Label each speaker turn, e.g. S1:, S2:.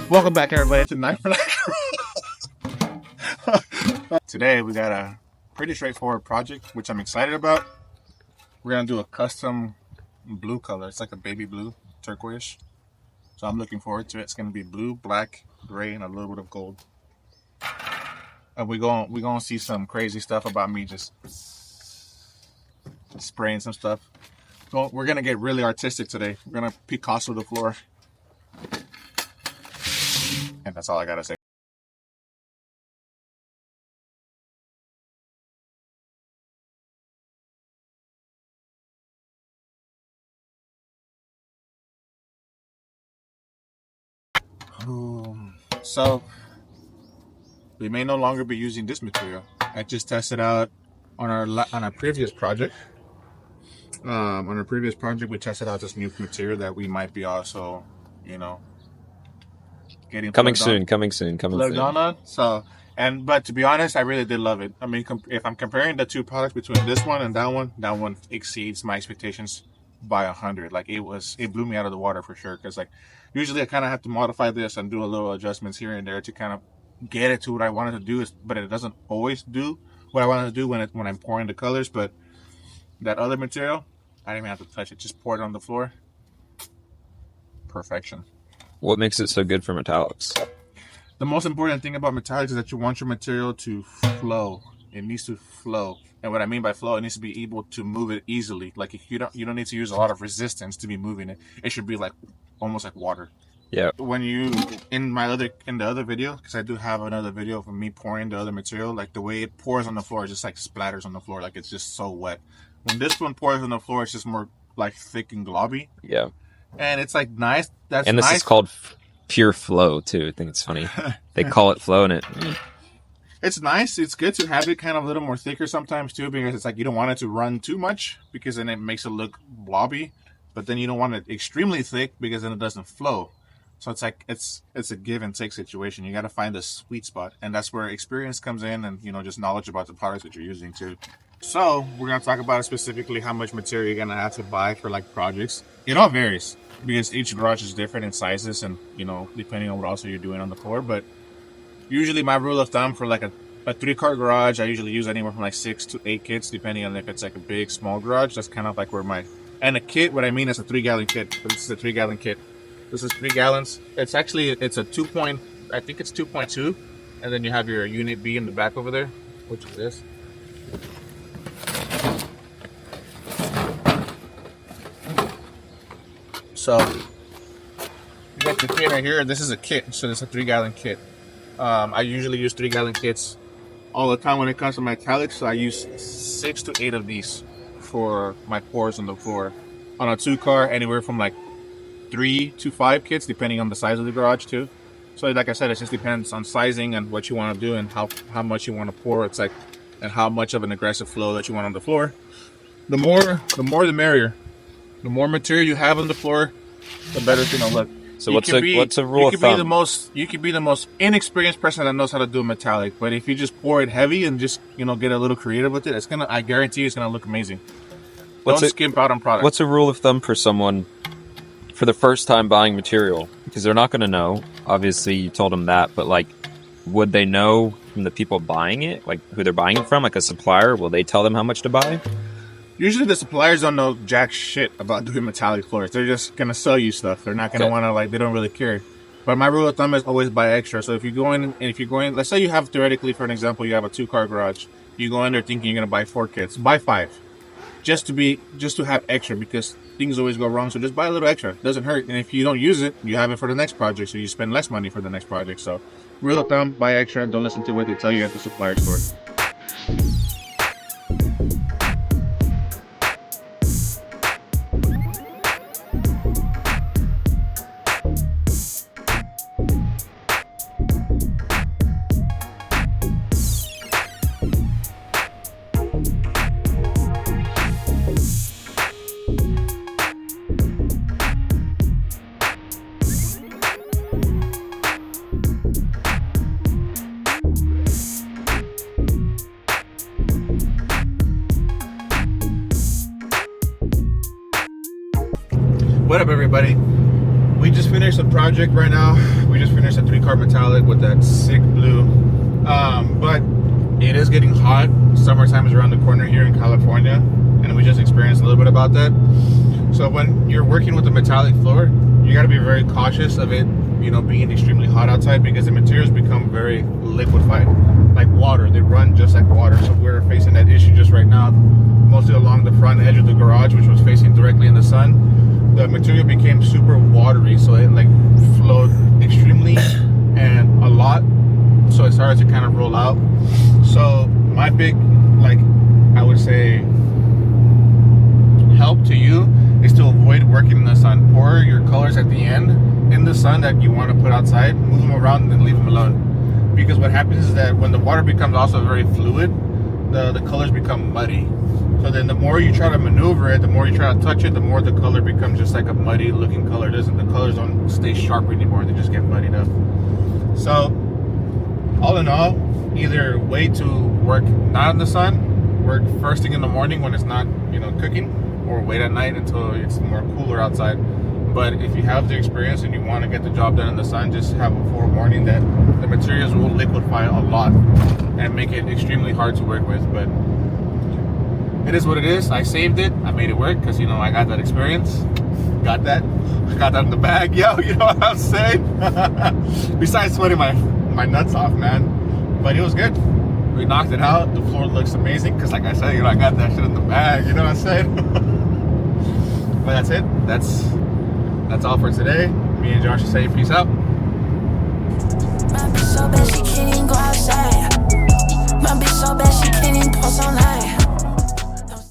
S1: Welcome back, everybody, to Night for Night. Today we got a pretty straightforward project, which I'm excited about. We're gonna do a custom blue color. It's like a baby blue, turquoise. So I'm looking forward to it. It's gonna be blue, black, gray, and a little bit of gold. And we're gonna see some crazy stuff about me just spraying some stuff. So we're gonna get really artistic today. We're gonna Picasso the floor. And that's all I gotta say. So we may no longer be using this material. I just tested out on our previous project. On our previous project, we tested out this new material that we might be also, getting
S2: coming soon.
S1: So, but to be honest, I really did love it. I mean, if I'm comparing the two products between this one and that one exceeds my expectations by 100. Like it blew me out of the water for sure. Because like usually I kind of have to modify this and do a little adjustments here and there to kind of get it to what I wanted to do. But it doesn't always do what I wanted to do when I'm pouring the colors. But that other material, I didn't even have to touch it. Just pour it on the floor. Perfection.
S2: What makes it so good for metallics?
S1: The most important thing about metallics is that you want your material to flow. It needs to flow. And what I mean by flow, it needs to be able to move it easily. Like if you don't need to use a lot of resistance to be moving it. It should be like almost like water.
S2: Yeah.
S1: When you in the other video, because I do have another video of me pouring the other material, like the way it pours on the floor, it just like splatters on the floor, like it's just so wet. When this one pours on the floor, it's just more like thick and globby.
S2: Yeah.
S1: And it's like nice. This
S2: is called pure flow too. I think it's funny. They call it flow, and
S1: it's nice. It's good to have it kind of a little more thicker sometimes too, because it's like you don't want it to run too much, because then it makes it look blobby. But then you don't want it extremely thick, because then it doesn't flow. So it's like it's a give and take situation. You got to find the sweet spot, and that's where experience comes in, and just knowledge about the products that you're using too. So we're gonna talk about specifically how much material you're gonna have to buy for like projects. It all varies because each garage is different in sizes, and depending on what also you're doing on the floor. But usually my rule of thumb for like a 3-car garage, I usually use anywhere from like 6 to 8 kits, depending on if it's like a big, small garage. That's kind of like where and a kit, what I mean is a 3-gallon kit. But this is a 3-gallon kit. This is 3 gallons. It's a 2.2, and then you have your unit B in the back over there, which is this. So you got the kit right here. This is a kit, so it's a 3-gallon kit. I usually use 3-gallon kits all the time when it comes to metallics. So I use 6 to 8 of these for my pours on the floor. On a 2-car, anywhere from like 3 to 5 kits, depending on the size of the garage too. So like I said, it just depends on sizing and what you want to do and how much you want to pour. It's like, and how much of an aggressive flow that you want on the floor. The more the merrier. The more material you have on the floor, the better it's gonna look.
S2: So what's a rule of thumb?
S1: You could be the most inexperienced person that knows how to do a metallic, but if you just pour it heavy and just get a little creative with it, I guarantee you it's gonna look amazing. Don't skimp out on product.
S2: What's a rule of thumb for someone for the first time buying material? Because they're not gonna know. Obviously, you told them that, but like, would they know from the people buying it, like who they're buying it from, like a supplier? Will they tell them how much to buy?
S1: Usually the suppliers don't know jack shit about doing metallic floors. They're just going to sell you stuff. They're not going to want to, they don't really care. But my rule of thumb is always buy extra. So if you're going, let's say you have, theoretically, for an example, you have a 2-car garage. You go in there thinking you're going to buy 4 kits. Buy 5. Just to have extra, because things always go wrong. So just buy a little extra. It doesn't hurt. And if you don't use it, you have it for the next project. So you spend less money for the next project. So rule of thumb, buy extra. Don't listen to what they tell you at the supplier store. What up, everybody? We just finished a project right now. We just finished a 3-car metallic with that sick blue. But it is getting hot. Summertime is around the corner here in California, and we just experienced a little bit about that. So when you're working with a metallic floor, you got to be very cautious of it, you know, being extremely hot outside, because the materials become very liquefied, like water. They run just like water. So we're facing that issue just right now, mostly along the front edge of the garage, which was facing directly in the sun. The material became super watery, so it like flowed extremely and a lot, so it started to kind of roll out. So my big, like, I would say, help to you is to avoid working in the sun. Pour your colors at the end in the sun that you want to put outside, move them around, and then leave them alone. Because what happens is that when the water becomes also very fluid, the colors become muddy. So then the more you try to maneuver it, the more you try to touch it, the more the color becomes just like a muddy looking color. The colors don't stay sharp anymore, they just get muddied up. So all in all, either wait to work not in the sun, work first thing in the morning when it's not, you know, cooking, or wait at night until it's more cooler outside. But if you have the experience and you want to get the job done in the sun, just have a forewarning that the materials will liquefy a lot and make it extremely hard to work with. But it is what it is. I saved it. I made it work because, you know, I got that experience. Got that in the bag. Yo, you know what I'm saying? Besides sweating my nuts off, man. But it was good. We knocked it out. The floor looks amazing because, like I said, you know, I got that shit in the bag. You know what I'm saying? But that's it. That's all for today. Me and Josh say peace out.